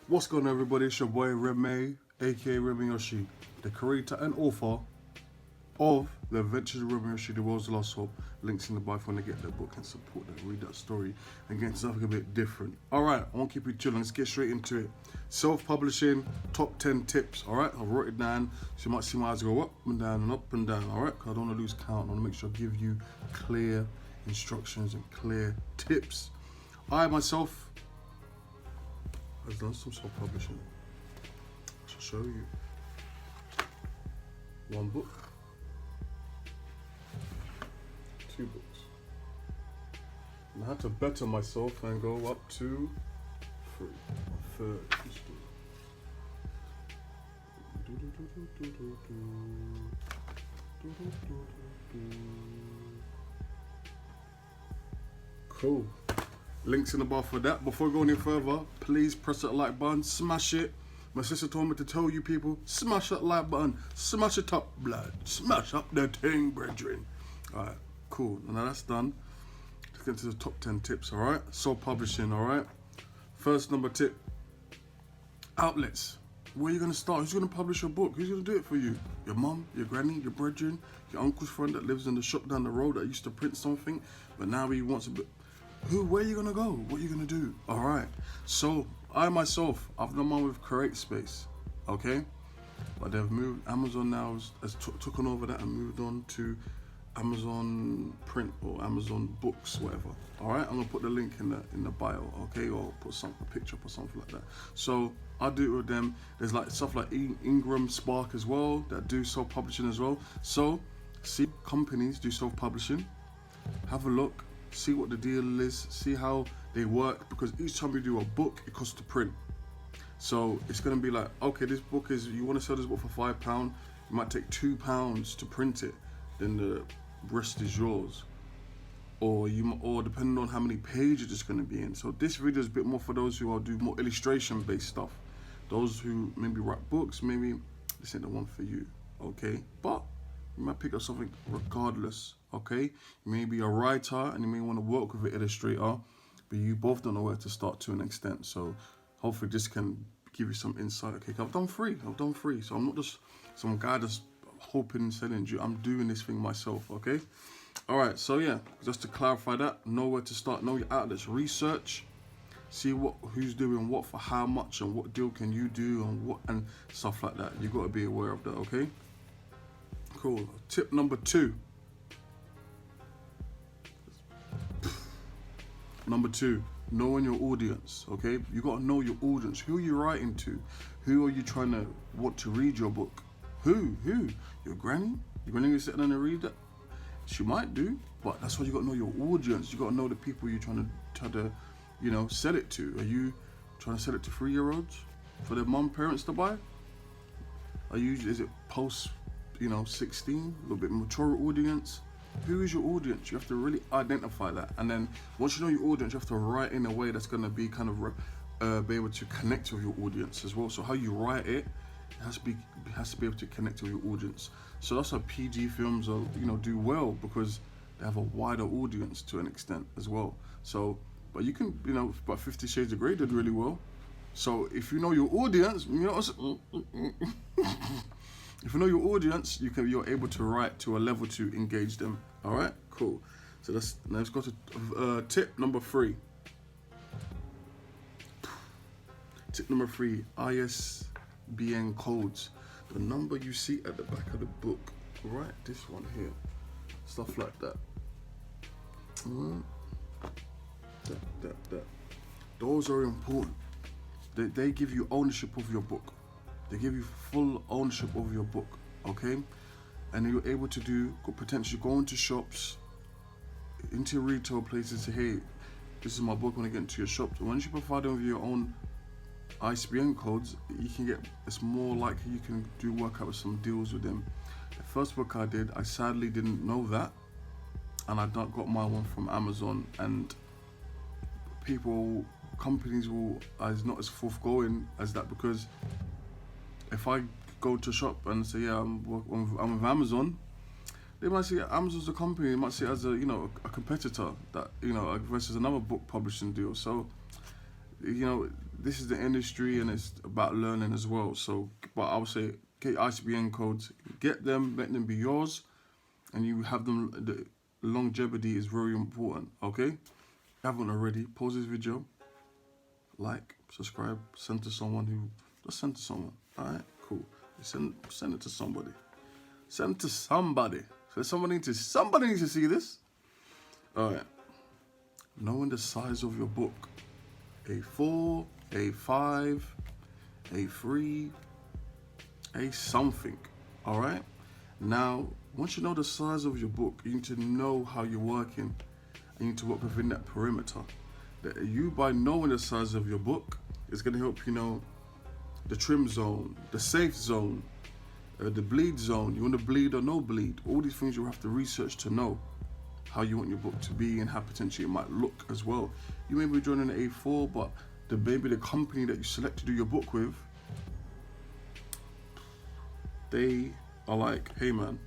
What's going on, everybody? It's your boy Reme, aka Reme Yoshi, the creator and author of The Adventures of Reme Yoshi, The World's Lost Hope. Links in the bio if you want to get that book and support that, read that story, and get something a bit different. Alright, I won't keep you chilling, let's get straight into it. Self-publishing, top 10 tips, alright? I wrote it down, so you might see my eyes go up and down and up and down, alright? Because I don't want to lose count, I want to make sure I give you clear instructions and clear tips. I myself has done some self-publishing. I shall show you. One book, two books. And I had to better myself and go up to three, a third. Cool. Links in the bar for that. Before we go any further, please press that like button, smash it. My sister told me to tell you people, smash that like button, smash it up, blood, smash up the thing, brethren. Alright, cool. Now that's done. Let's get into the top 10 tips, alright? Self-publishing, alright? First number tip, outlets. Where are you going to start? Who's going to publish your book? Who's going to do it for you? Your mum, your granny, your brethren, your uncle's friend that lives in the shop down the road that used to print something, but now he wants a bit. Where are you gonna go? What are you gonna do? Alright, so I myself, I've done mine with Create Space, okay? But they've moved, Amazon now has taken over that and moved on to Amazon Print or Amazon Books, whatever. Alright, I'm gonna put the link in the bio, okay? Or put a picture up or something like that. So I'll do it with them. There's like stuff like Ingram Spark as well that do self-publishing as well. So see companies do self-publishing, have a look, see what the deal is, see how they work, because each time you do a book, it costs to print. So it's going to be like, okay, this book is, you want to sell this book for £5, it might take £2 to print it, then the rest is yours. Or depending on how many pages it's going to be in. So this video is a bit more for those who do more illustration based stuff. Those who maybe write books, maybe this ain't the one for you, okay? But you might pick up something regardless, okay? You may be a writer and you may want to work with an illustrator, but you both don't know where to start to an extent. So hopefully this can give you some insight. Okay, I've done three, so I'm not just some guy that's hoping, selling you. I'm doing this thing myself, okay? All right, so yeah, just to clarify that, know where to start, know your outlets, research, see who's doing what for how much and what deal can you do and stuff like that. You got to be aware of that, okay? Cool. Tip number 2. Number 2, knowing your audience, okay? You got to know your audience. Who are you writing to? Who are you trying to want to read your book? Who? Your granny? Your granny is sitting there and read that? She might do, but that's why you got to know your audience. You got to know the people you're trying to, sell it to. Are you trying to sell it to 3-year-olds for their parents to buy? Is it post 16, a little bit mature audience? Who is your audience? You have to really identify that, and then once you know your audience, you have to write in a way that's going to be kind of be able to connect with your audience as well. So how you write it has to be able to connect with your audience. So that's how PG films are, do well, because they have a wider audience to an extent as well. So, but you can, but 50 Shades of Grey did really well. So if you know your audience, if you know your audience, you're able to write to a level to engage them. All right, cool. So now let's go to tip number 3. Tip number 3: ISBN codes. The number you see at the back of the book, right? This one here, stuff like that. That. Those are important. They give you ownership of your book. They give you full ownership of your book, okay? And you're able to potentially go into shops, into retail places, say, hey, this is my book, I want to get into your shop. So once you provide them with your own ISBN codes, it's more likely you can work out with some deals with them. The first book I did, I sadly didn't know that, and I got my one from Amazon, and companies is not as forthgoing as that, because if I go to a shop and say, yeah, I'm with Amazon, they might see Amazon's a company, they might see it as a competitor that, versus another book publishing deal. So, this is the industry and it's about learning as well. So, but I would say get ISBN codes, get them, let them be yours, and you have them. The longevity is very important. Okay, if you haven't already, pause this video, like, subscribe, send to someone who just send to someone. All right, cool. Send it to somebody. Send it to somebody. So somebody needs to see this. All right. Knowing the size of your book. A4, A5, A3, A something. All right. Now, once you know the size of your book, you need to know how you're working. And you need to work within that perimeter. That you, by knowing the size of your book, is going to help you know the trim zone, the safe zone, the bleed zone. You want to bleed or no bleed. All these things you have to research to know how you want your book to be and how potentially it might look as well. You may be drawing an A4, but maybe the company that you select to do your book with, they are like, hey man,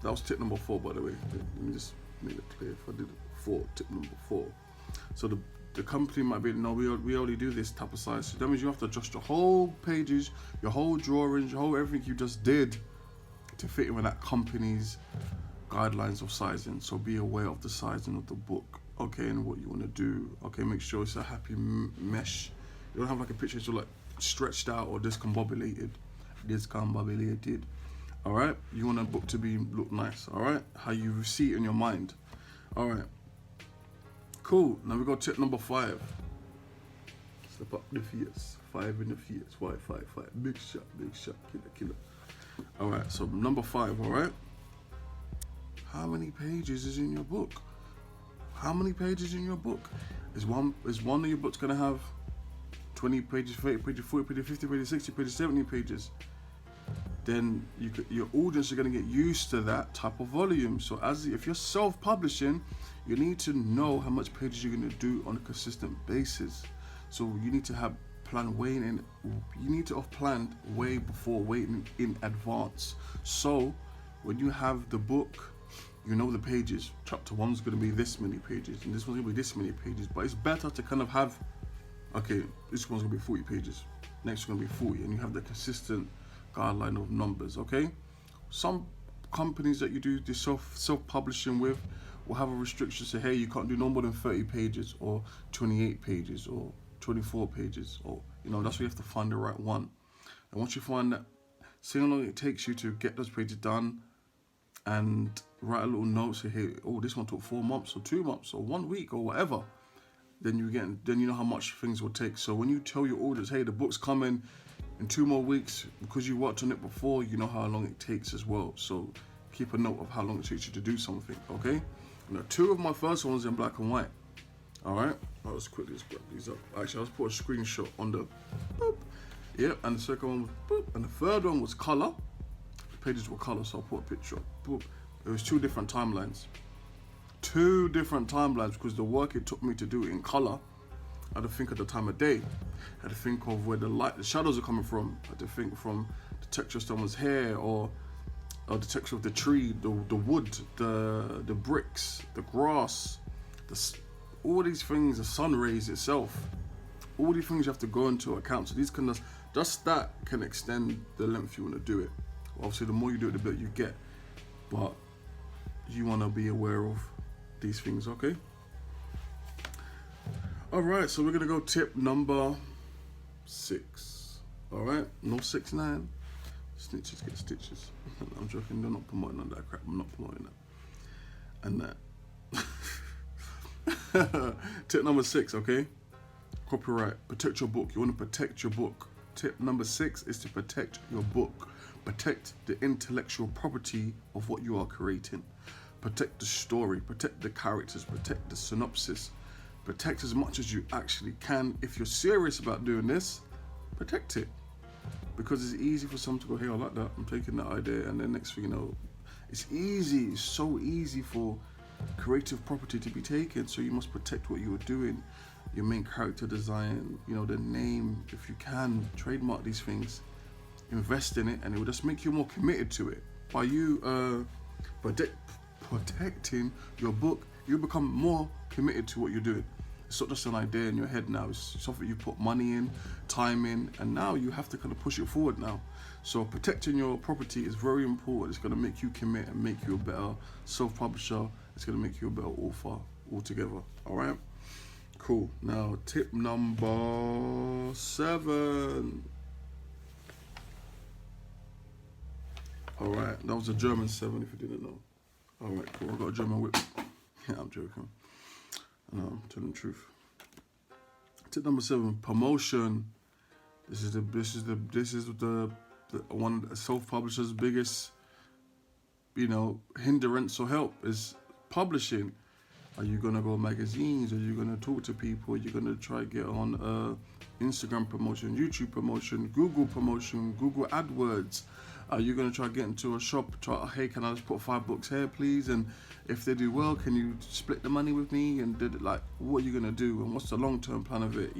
that was tip number 4, by the way. Let me just make it clear. If I did 4, tip number 4. So the company might be, no, we only do this type of size. So that means you have to adjust your whole pages, your whole drawings, your whole everything you just did to fit in with that company's guidelines of sizing. So be aware of the sizing of the book, okay, and what you want to do. Okay, make sure it's a happy mesh. You don't have like a picture that's like stretched out or discombobulated. All right, you want a book to look nice. All right, how you see it in your mind. All right. Cool. Now we got tip number 5. Step up the fierce. 5 in the fierce. Why 5? Big shot, killer. All right. So number 5. All right. How many pages is in your book? How many pages in your book? Is one of your books gonna have 20 pages, 30 pages, 40 pages, 50 pages, 60 pages, 70 pages? Then your audience are going to get used to that type of volume. So if you're self-publishing, you need to know how much pages you're going to do on a consistent basis. So you need to have you need to have planned way before, waiting in advance. So when you have the book, you know the pages. Chapter 1 is going to be this many pages, and this one's going to be this many pages. But it's better to kind of have, okay, this one's going to be 40 pages, next one's going to be 40, and you have the consistent guideline of numbers. Okay, some companies that you do this self-publishing with will have a restriction, say, hey, you can't do no more than 30 pages or 28 pages or 24 pages, or that's where you have to find the right one. And once you find that, see how long it takes you to get those pages done, and write a little note, say, hey, oh, this one took 4 months or 2 months or 1 week or whatever. Then you know how much things will take. So when you tell your audience, hey, the book's coming in 2 more weeks, because you worked on it before, you know how long it takes as well. So keep a note of how long it takes you to do something, okay? Now, 2 of my first ones in black and white. All right, I'll just quickly grab these up. Actually, I'll just put a screenshot on the boop. Yep, and the second one was boop, and the third one was color. The pages were color, so I'll put a picture. Boop. It was 2 different timelines. 2 different timelines, because the work it took me to do it in color, I had to think of the time of day. I had to think of where the shadows are coming from. I had to think from the texture of someone's hair, or the texture of the tree, the wood, the bricks, the grass, all these things, the sun rays itself. All these things you have to go into account. So these just that can extend the length you want to do it. Obviously, the more you do it, the better you get. But you want to be aware of these things, okay? All right, so we're gonna go tip number 6. All right, no 6 9. Snitches get stitches. I'm joking. They're not promoting on that crap. I'm not promoting that. And that. Tip number 6, okay? Copyright. Protect your book. You want to protect your book. Tip number 6 is to protect your book. Protect the intellectual property of what you are creating. Protect the story. Protect the characters. Protect the synopsis. Protect as much as you actually can. If you're serious about doing this, protect it. Because it's easy for someone to go, hey, I like that, I'm taking that idea, and then next thing you know, it's so easy for creative property to be taken. So you must protect what you are doing, your main character design, the name. If you can, trademark these things, invest in it, and it will just make you more committed to it. By you protecting your book, you become more committed to what you're doing. It's not just an idea in your head now. It's something you put money in, time in, and now you have to kind of push it forward now. So protecting your property is very important. It's going to make you commit and make you a better self-publisher. It's going to make you a better author altogether. All right? Cool. Now, tip number 7. All right. That was a German 7, if you didn't know. All right, cool. I got a German whip. Yeah, I'm joking. I'm telling the truth. Tip number 7: promotion. This is the one self-publisher's biggest, hindrance or help is publishing. Are you gonna go magazines? Are you gonna talk to people? Are you gonna try get on Instagram promotion, YouTube promotion, Google promotion, Google AdWords? Are you gonna try get into a shop? Hey, can I just put 5 books here, please? And if they do well, can you split the money with me? And what are you gonna do? And what's the long-term plan of it?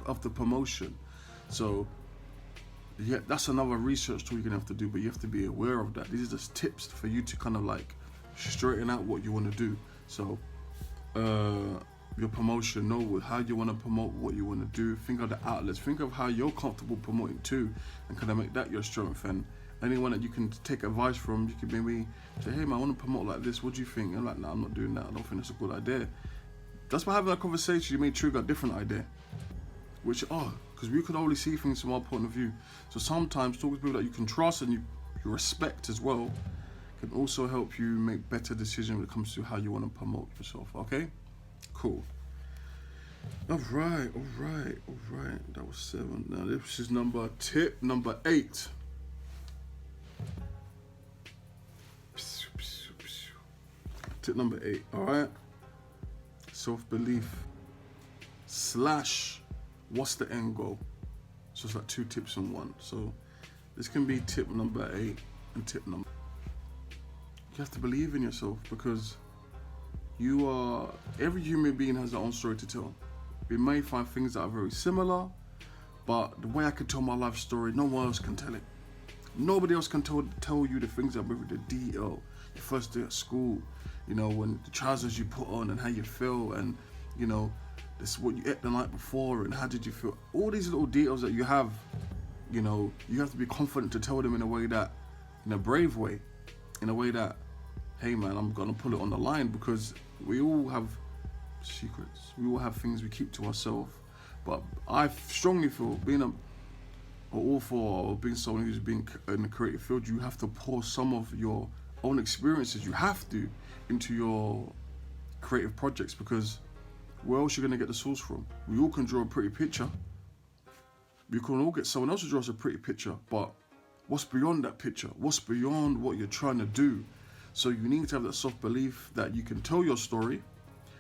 Of the promotion. So yeah, that's another research tool you're gonna have to do, but you have to be aware of that. These are just tips for you to kind of like straighten out what you want to do. So your promotion, know how you want to promote what you want to do. Think of the outlets. Think of how you're comfortable promoting too, and kind of make that your strength. And anyone that you can take advice from, you can maybe say, hey man, I want to promote like this. What do you think? And like, no, I'm not doing that. I don't think that's a good idea. That's by having that conversation, you may trigger a different idea. Because we could only see things from our point of view. So sometimes talking to people that you can trust and you respect as well can also help you make better decisions when it comes to how you want to promote yourself. Okay? Cool. All right. That was 7. Now this is tip number 8. Tip number 8. All right. Self-belief / what's the end goal? So it's like 2 tips in one. So this can be tip number 8 and tip number. You have to believe in yourself, because every human being has their own story to tell. We may find things that are very similar, but the way I can tell my life story, no one else can tell it. Nobody else can tell you the things that with the detail. Your first day at school, when the trousers you put on and how you feel, and this is what you ate the night before and how did you feel. All these little details that you have, you have to be confident to tell them in a brave way, in a way that, hey man, I'm gonna put it on the line, because we all have secrets. We all have things we keep to ourselves. But I strongly feel being an author or being someone who's been in the creative field, you have to pour some of your own experiences. You have to into your creative projects, because where else are you gonna get the source from? We all can draw a pretty picture. We can all get someone else to draw us a pretty picture, but what's beyond that picture? What's beyond what you're trying to do? So you need to have that self-belief that you can tell your story,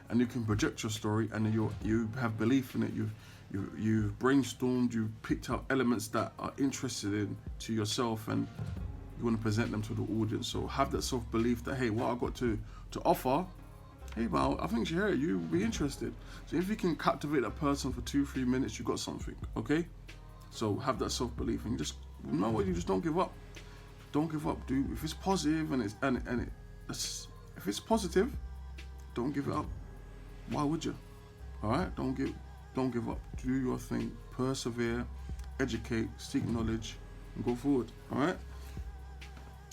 and you can project your story, and you have belief in it. You've brainstormed, you've picked out elements that are interested in to yourself, and you want to present them to the audience. So have that self-belief that, hey, what I got to offer, hey man, I think you should hear it, you'll be interested. So if you can captivate that person for 2-3 minutes, you got something, okay? So have that self-belief, and you just you just don't give up. Don't give up, dude. If it's positive if it's positive, don't give it up. Why would you? All right, don't give up. Do your thing. Persevere, educate, seek knowledge, and go forward. All right.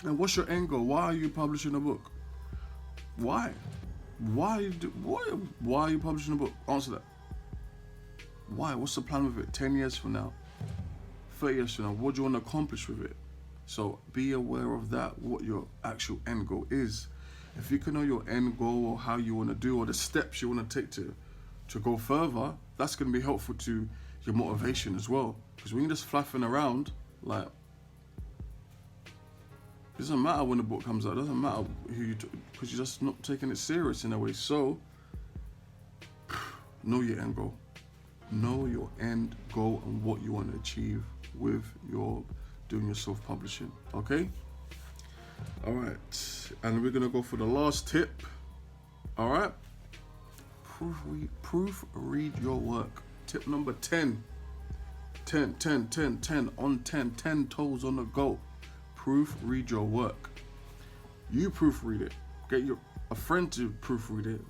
And what's your end goal? Why are you publishing a book? Why? Why are you publishing a book? Answer that. Why? What's the plan with it? 10 years from now, 30 years from now, what do you want to accomplish with it? So be aware of that, what your actual end goal is. If you can know your end goal, or how you want to do, or the steps you want to take to go further, that's going to be helpful to your motivation as well. Because when you're just flapping around, like, it doesn't matter when the book comes out. It doesn't matter because you're just not taking it serious in a way. So know your end goal. Know your end goal and what you want to achieve with doing your self-publishing. Okay? All right. And we're going to go for the last tip. All right? Proofread your work. Tip number 10. 10 on 10. 10 toes on the go. Proofread your work. You proofread it. Get a friend to proofread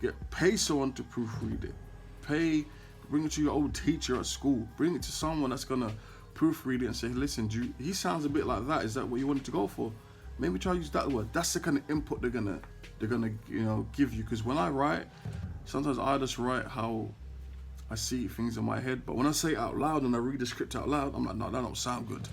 it. Pay someone to proofread it. bring it to your old teacher at school. Bring it to someone that's gonna proofread it and say, listen, he sounds a bit like that. Is that what you wanted to go for? Maybe try to use that word. That's the kind of input they're gonna give you. Because when I write, sometimes I just write how I see things in my head, but when I say it out loud and I read the script out loud, I'm like, no, that don't sound good.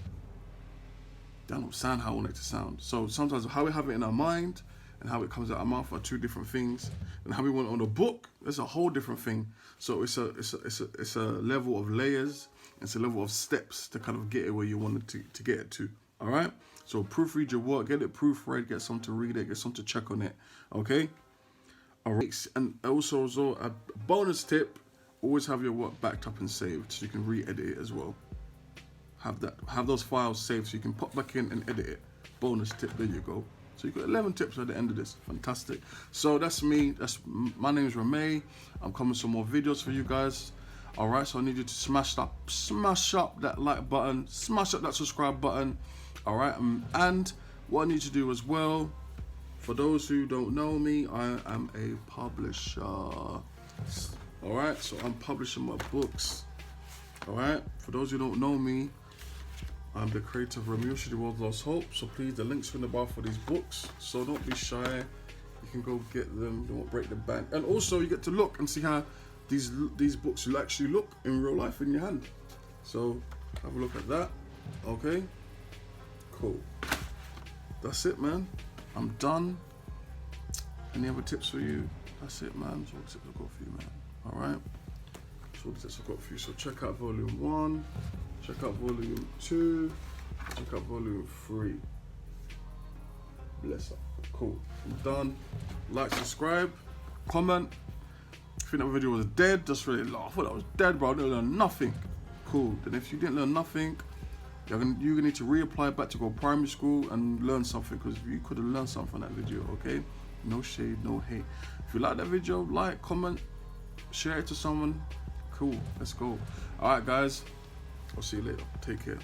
That don't sound how I want it to sound. So sometimes how we have it in our mind and how it comes out our mouth are two different things. And how we want it on the book, that's a whole different thing. So it's a level of layers. It's a level of steps to kind of get it where you want it to get it to. All right. So proofread your work, get it proofread, get someone to read it, get someone to check on it. Okay. All right. And also a bonus tip: always have your work backed up and saved, so you can re-edit it as well. Have those files saved so you can pop back in and edit it. Bonus tip. There you go. So you got 11 tips at the end of this. Fantastic. So that's me. My name is Ramey. I'm coming with some more videos for you guys. All right. So I need you to smash up that like button, smash up that subscribe button. All right. And what I need to do as well, for those who don't know me, I am a publisher. All right. So I'm publishing my books. All right. For those who don't know me, I'm the creator of Ramey, The World's Lost Hope. So please, the links are in the bar for these books. So don't be shy. You can go get them. Don't break the bank. And also, you get to look and see how these books will actually look in real life in your hand. So have a look at that. Okay. Cool. That's it, man. I'm done. Any other tips for you? That's it, man. That's all the tips I've got for you, man. All right. That's all the tips I've got for you. So check out volume 1. Check out volume 2. Check out volume 3. Bless up. Cool. I'm done. Like, subscribe, comment. If you think that video was dead, just really laugh. I thought that was dead, bro. I didn't learn nothing. Cool. Then if you didn't learn nothing, you're gonna need to reapply back to go primary school and learn something, because you could have learned something from that video. Okay. No shade, no hate. If you like that video, like, comment, share it to someone. Cool. Let's go. All right, guys. I'll see you later. Take care.